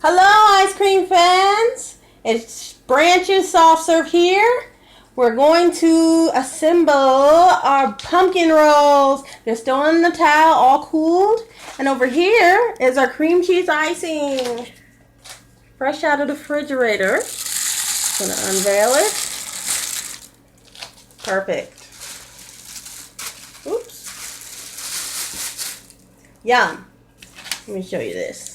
Hello, ice cream fans. It's Branches Soft Serve here. We're going to assemble our pumpkin rolls. They're still in the towel, all cooled. And over here is our cream cheese icing. Fresh out of the refrigerator. Gonna unveil it. Perfect. Oops. Yum. Let me show you this.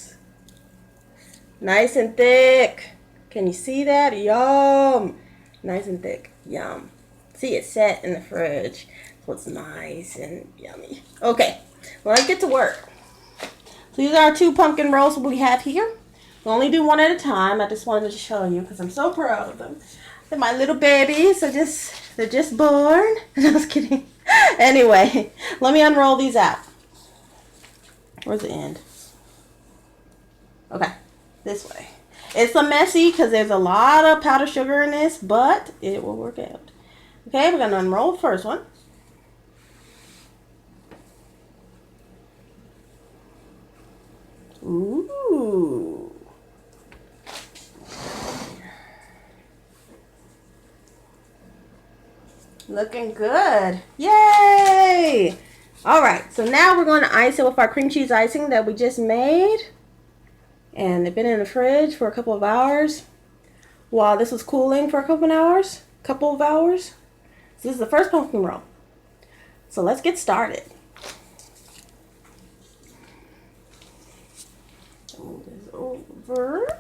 Nice and thick. Can you see that? Yum. Nice and thick. Yum. See, it's set in the fridge. So it's nice and yummy. Okay, well, let's get to work. So these are our two pumpkin rolls we have here. We only do one at a time. I just wanted to show you because I'm so proud of them. They're my little babies. They're just born. I was kidding. Anyway, let me unroll these out. Where's the end? Okay, this way. It's a messy because there's a lot of powdered sugar in this, but it will work out. Okay, we're going to unroll the first one. Ooh. Looking good. Yay! Alright, so now we're going to ice it with our cream cheese icing that we just made. And they've been in the fridge for a couple of hours while this was cooling for a couple of hours. So this is the first pumpkin roll. So let's get started. Move this over.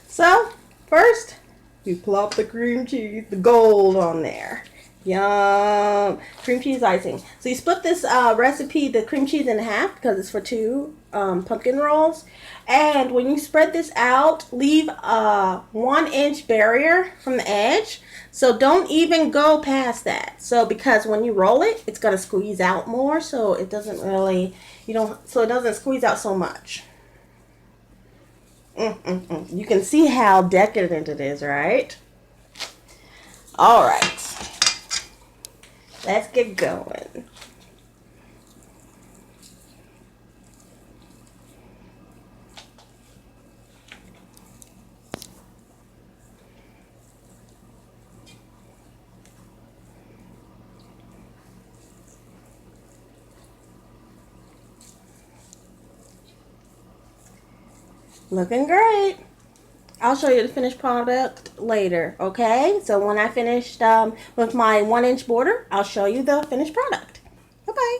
So first, you plop the cream cheese, the gold on there. Yum. Cream cheese icing. So you split this recipe, the cream cheese, in half because it's for two pumpkin rolls. And when you spread this out, leave a 1-inch barrier from the edge. So don't even go past that. So because when you roll it, it's going to squeeze out more. So it doesn't really, so it doesn't squeeze out so much. You can see how decadent it is, right? All right. Let's get going. Looking great. I'll show you the finished product later, okay? So when I finished with my 1-inch border, I'll show you the finished product. Bye-bye.